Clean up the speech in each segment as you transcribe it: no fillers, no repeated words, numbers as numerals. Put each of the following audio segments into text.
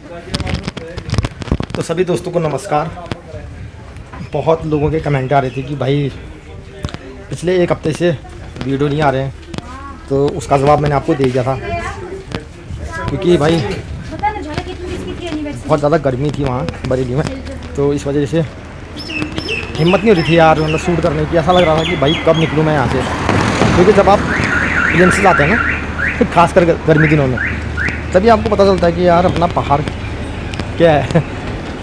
तो सभी दोस्तों को नमस्कार। बहुत लोगों के कमेंट आ रहे थे कि भाई पिछले एक हफ्ते से वीडियो नहीं आ रहे हैं, तो उसका जवाब मैंने आपको दे दिया था। क्योंकि भाई बहुत ज़्यादा गर्मी थी वहाँ बरेली में, तो इस वजह से हिम्मत नहीं हो रही थी यार मतलब शूट करने की। ऐसा लग रहा था कि भाई कब निकलूँ मैं यहाँ से, क्योंकि जब आप एजेंसी जाते हैं ना खासकर गर्मी दिनों में, तभी आपको पता चलता है कि यार अपना पहाड़ क्या है।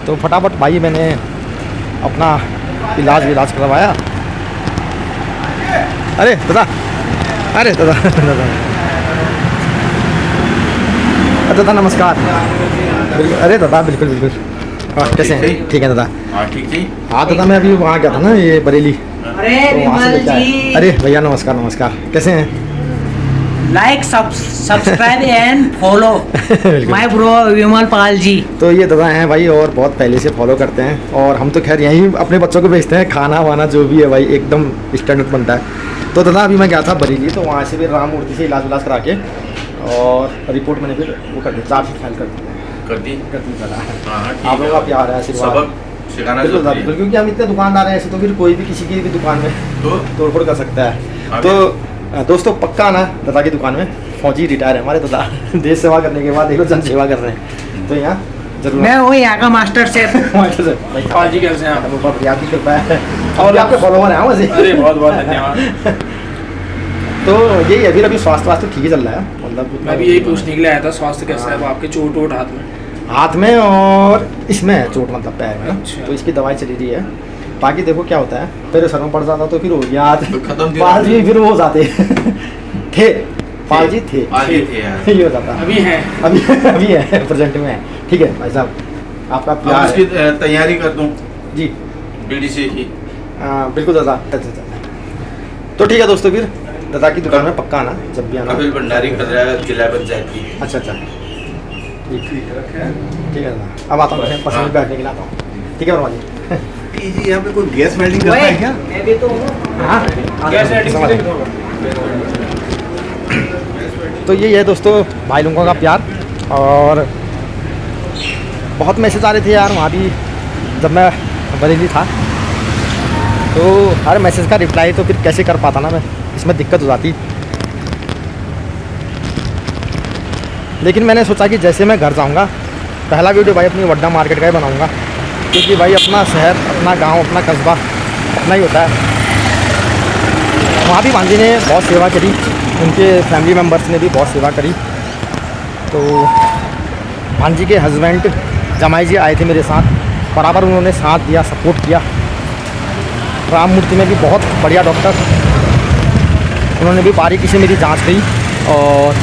तो फटाफट भाई मैंने अपना इलाज करवाया। अरे दादा, अरे दादा दादा नमस्कार। अरे दादा बिल्कुल हाँ, कैसे हैं? ठीक है दादा। हाँ दादा मैं अभी वहाँ गया था ना ये बरेली, अरे तो वहाँ से लेके आया। अरे भैया नमस्कार, कैसे हैं? Like subscribe and follow my bro Vimal Pal ji. तो ये दादा हैं भाई और बहुत पहले से फॉलो करते हैं, और हम तो खैर यहीं अपने बच्चों को भेजते हैं, खाना वाना जो भी है भाई एकदम स्टैंडर्ड बनता है। तो दादा अभी मैं गया था बरेली, तो वहाँ से फिर राम मूर्ति से इलाज करा के और रिपोर्ट मैंने फिर वो कर दी, 4 फाइल कर दी दादा। आप लोगों का प्यार है, आशीर्वाद बिल्कुल, क्योंकि हम इतने दुकानदार हैं ऐसे, तो फिर कोई भी किसी की भी दुकान में तोड़फोड़ कर सकता है। तो दोस्तों पक्का ना दादा की दुकान में फौजी रिटायर है हमारे दादा देश सेवा करने के बाद देखो जन सेवा कर रहे हैं, तो यहाँ जरूर मैं वही यहाँ का मास्टर शेफ जी कैसे हैं आप? आपकी कृपा है और आपके फॉलोवर हैं वैसे। अरे बहुत धन्यवाद। तो यही है, फिर अभी स्वास्थ्य ठीक ही चल रहा है, मतलब मैं भी यही पूछने के लिए आया था, स्वास्थ्य कैसा है? आपके चोट वोट हाथ में और इसमें चोट मतलब पैर में, अच्छा। तो इसकी दवाई चली रही है। बाकी देखो क्या होता है, मेरे सर में पड़ जाता तो फिर हो गया आज खत्म पाल जी फिर वो जाते थे पाल जी थे ये हो जाता अभी हैं अभी है प्रेजेंट में है। ठीक है भाई साहब, आपका प्यार इसकी तैयारी कर दूं जी बीडीसी की। बिल्कुल दादा। तो ठीक है दोस्तों, फिर दादा की दुकान में पक्का आना जब भी आना। कपिल भंडारी कर रहा है जिला पंचायत की। अच्छा ठीक है दादा, अब आता हूँ पसंद बैठने के लिए आता हूँ। ठीक है वर्मा जी। यहाँ पे कोई गैस वेल्डिंग करता है क्या? मैं भी तो हूँ। हाँ गैस वेल्डिंग तो यही है दोस्तों भाई लोगों का प्यार, और बहुत मैसेज आ रहे थे यार वहाँ भी जब मैं बरेली था, तो हर मैसेज का रिप्लाई तो फिर कैसे कर पाता ना मैं, इसमें दिक्कत हो जाती। लेकिन मैंने सोचा कि जैसे मैं घर जाऊँगा पहला वीडियो भाई अपनी वड्डा मार्केट का ही बनाऊँगा, क्योंकि भाई अपना शहर, अपना गांव, अपना कस्बा अपना ही होता है। वहाँ भी भांजी ने बहुत सेवा करी, उनके फैमिली मेम्बर्स ने भी बहुत सेवा करी। तो भांजी के हस्बैंड जमाई जी आए थे मेरे साथ, बराबर उन्होंने साथ दिया, सपोर्ट किया। राम मूर्ति में भी बहुत बढ़िया डॉक्टर, उन्होंने भी बारीकी से मेरी जांच की, और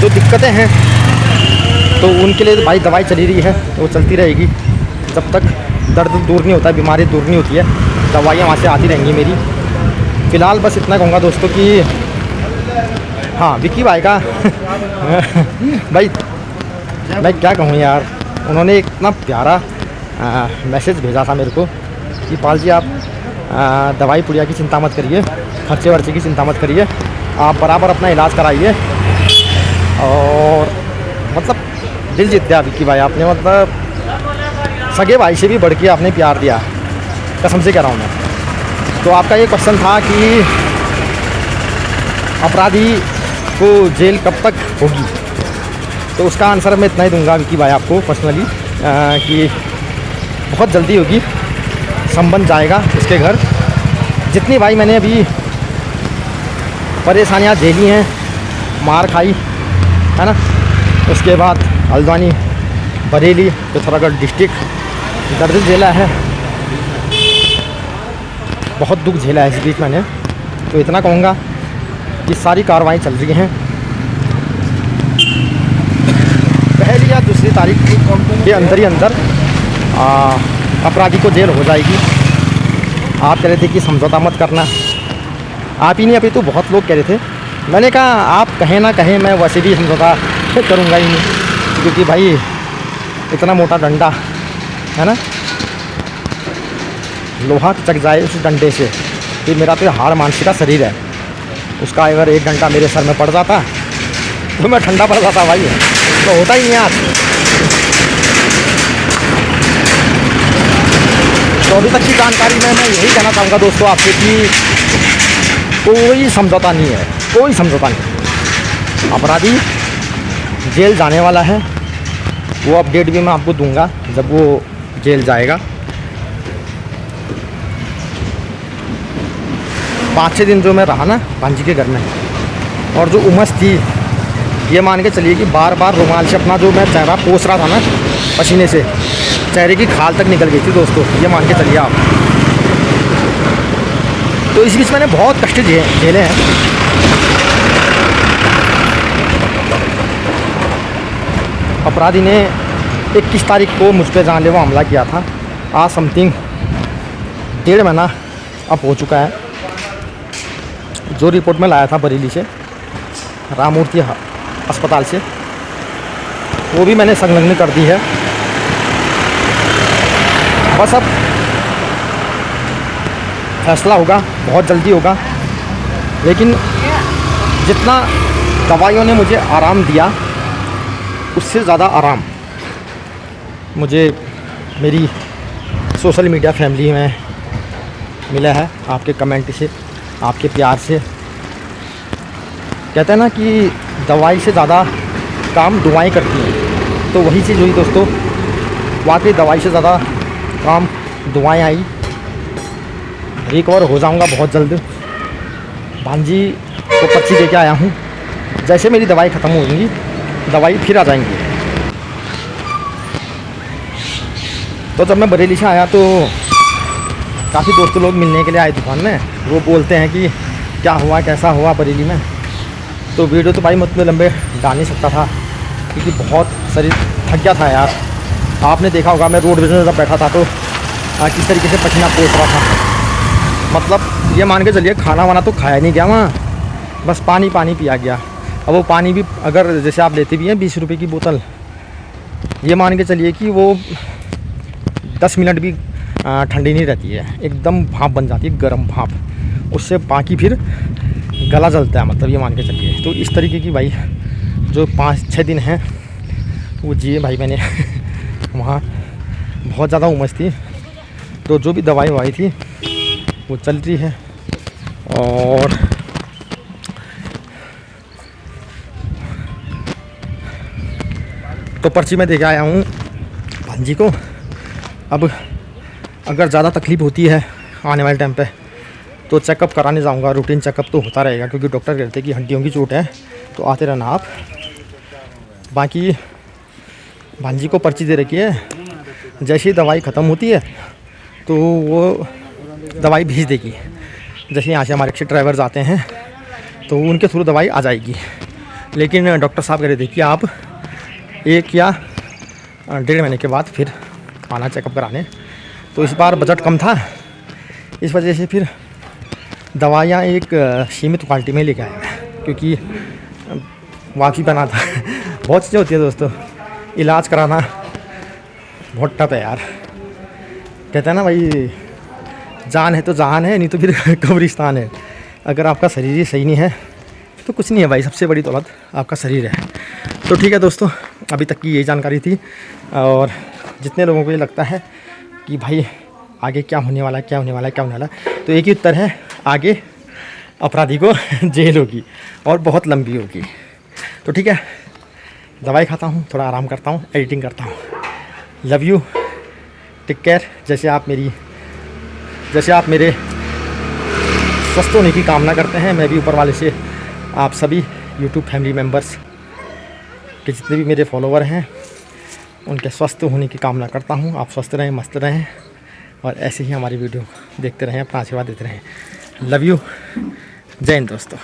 जो दिक्कतें हैं तो उनके लिए भाई दवाई चली रही है, तो वो चलती रहेगी जब तक दर्द दूर नहीं होता है, बीमारी दूर नहीं होती है, दवाइयाँ वहाँ से आती रहेंगी मेरी। फ़िलहाल बस इतना कहूँगा दोस्तों कि हाँ विक्की भाई का भाई मैं क्या कहूँ यार, उन्होंने इतना प्यारा मैसेज भेजा था मेरे को कि पाल जी आप दवाई पुड़िया की चिंता मत करिए, खर्चे वर्चे की चिंता मत करिए, आप बराबर अपना इलाज कराइए। और मतलब दिल जीत गया विक्की भाई आपने, मतलब सगे भाई से भी बढ़ के आपने प्यार दिया, कसम से कह रहा हूँ मैं। तो आपका ये क्वेश्चन था कि अपराधी को जेल कब तक होगी, तो उसका आंसर मैं इतना ही दूंगा विक्की भाई आपको पर्सनली कि बहुत जल्दी होगी, संबंध जाएगा उसके घर। जितनी भाई मैंने अभी परेशानियाँ झेली हैं, मार खाई है ना, उसके बाद हल्द्वानी, बरेली, पिथौरागढ़ डिस्ट्रिक्ट दर्द झेला है, बहुत दुख झेला है इस बीच मैंने। तो इतना कहूँगा कि सारी कार्रवाई चल रही हैं, पहली या दूसरी तारीख के अंदर ही अंदर अपराधी को जेल हो जाएगी। आप कह रहे थे कि समझौता मत करना, आप ही नहीं अभी तो बहुत लोग कह रहे थे, मैंने कहा आप कहें ना कहें मैं वैसे भी समझौता करूँगा ही नहीं, क्योंकि भाई इतना मोटा डंडा है ना, लोहा चक जाए उस डंडे से, फिर मेरा तो हाड़ मानसिक का शरीर है, उसका अगर 1 घंटा मेरे सर में पड़ जाता तो मैं ठंडा पड़ जाता भाई, तो होता ही नहीं आज। तो अभी तक की जानकारी में मैं यही कहना चाहूँगा दोस्तों आपसे कि कोई समझौता नहीं है, कोई समझौता नहीं। अपराधी जेल जाने वाला है, वो अपडेट भी मैं आपको दूंगा जब वो जेल जाएगा। 5-6 दिन जो मैं रहा ना भांजी के घर में, और जो उमस थी, ये मान के चलिए कि बार बार रुमाल से अपना जो मैं चेहरा पोंछ रहा था ना पसीने से, चेहरे की खाल तक निकल गई थी दोस्तों, ये मान के चलिए आप। तो इस बीच मैंने बहुत कष्ट झेले हैं। अपराधी ने 21 तारीख को मुझ पर जानलेवा हमला किया था। आज समथिंग 1.5 महीना अब हो चुका है। जो रिपोर्ट में लाया था बरेली से, राममूर्ति अस्पताल से, वो भी मैंने संलग्न कर दी है। बस अब फैसला होगा, बहुत जल्दी होगा। लेकिन जितना दवाइयों ने मुझे आराम दिया, उससे ज़्यादा आराम मुझे मेरी सोशल मीडिया फैमिली में मिला है। आपके कमेंट से, आपके प्यार से। कहते हैं ना कि दवाई से ज़्यादा काम दुआएं करती हैं, तो वही चीज़ हुई दोस्तों। वाकई दवाई से ज़्यादा काम दुआएं आई। रिकवर हो जाऊंगा बहुत जल्द। भांजी को पर्ची दे के आया हूँ, जैसे मेरी दवाई ख़त्म होगी दवाई फिर आ जाएंगी। तो जब मैं बरेली से आया तो काफ़ी दोस्त लोग मिलने के लिए आए दुकान में। वो बोलते हैं कि क्या हुआ, कैसा हुआ बरेली में। तो वीडियो तो भाई मुझमें लंबे डाल नहीं सकता था, क्योंकि बहुत शरीर थक गया था यार। आपने देखा होगा मैं रोड में जब बैठा था तो किस तरीके से पसीना पोंछ रहा था। मतलब ये मान के चलिए खाना वाना तो खाया नहीं गया वहाँ, बस पानी पानी पिया गया। अब वो पानी भी अगर जैसे आप लेते भी हैं 20 रुपये की बोतल, ये मान के चलिए कि वो 10 मिनट भी ठंडी नहीं रहती है, एकदम भाप बन जाती है, गर्म भाप। उससे बाकी फिर गला जलता है, मतलब ये मान के चलिए। तो इस तरीके की भाई जो 5-6 दिन हैं वो जिए भाई मैंने। वहाँ बहुत ज़्यादा उमस थी, तो जो भी दवाई वाई थी वो चल रही है। और तो पर्ची में दे के आया हूँ भांजी को। अब अगर ज़्यादा तकलीफ़ होती है आने वाले टाइम पे तो चेकअप कराने जाऊँगा। रूटीन चेकअप तो होता रहेगा, क्योंकि डॉक्टर कहते हैं कि हड्डियों की चोट है, तो आते रहना आप। बाकी भांजी को पर्ची दे रखी है, जैसे ही दवाई ख़त्म होती है तो वो दवाई भेज देगी। जैसे यहाँ से हमारे रिक्शा ड्राइवर्स आते हैं तो उनके थ्रू दवाई आ जाएगी। लेकिन डॉक्टर साहब कह रहे थे कि आप 1 या 1.5 महीने के बाद फिर आना चेकअप कराने। तो इस बार बजट कम था, इस वजह से फिर दवाइयाँ एक सीमित क्वालिटी में लेके आए, क्योंकि वाकई बना था। बहुत चीज़ें होती है दोस्तों, इलाज कराना बहुत टफ है यार। कहते हैं ना भाई, जान है तो जहान है, नहीं तो फिर कब्रिस्तान है। अगर आपका शरीर ही सही नहीं है तो कुछ नहीं है भाई। सबसे बड़ी दौलत आपका शरीर है। तो ठीक है दोस्तों, अभी तक की यही जानकारी थी। और जितने लोगों को ये लगता है कि भाई आगे क्या होने वाला है, क्या होने वाला है, क्या होने वाला है, तो एक ही उत्तर है, आगे अपराधी को जेल होगी और बहुत लंबी होगी। तो ठीक है, दवाई खाता हूँ, थोड़ा आराम करता हूँ, एडिटिंग करता हूँ। Love you, take care. जैसे आप मेरे स्वस्थ होने की कामना करते हैं, मैं भी ऊपर वाले से आप सभी यूट्यूब फैमिली मेम्बर्स के जितने भी मेरे फॉलोवर हैं उनके स्वस्थ होने की कामना करता हूँ। आप स्वस्थ रहें, मस्त रहें, और ऐसे ही हमारी वीडियो देखते रहें, अपना आशीर्वाद देते रहें। लव यू, जय हिंद दोस्तों।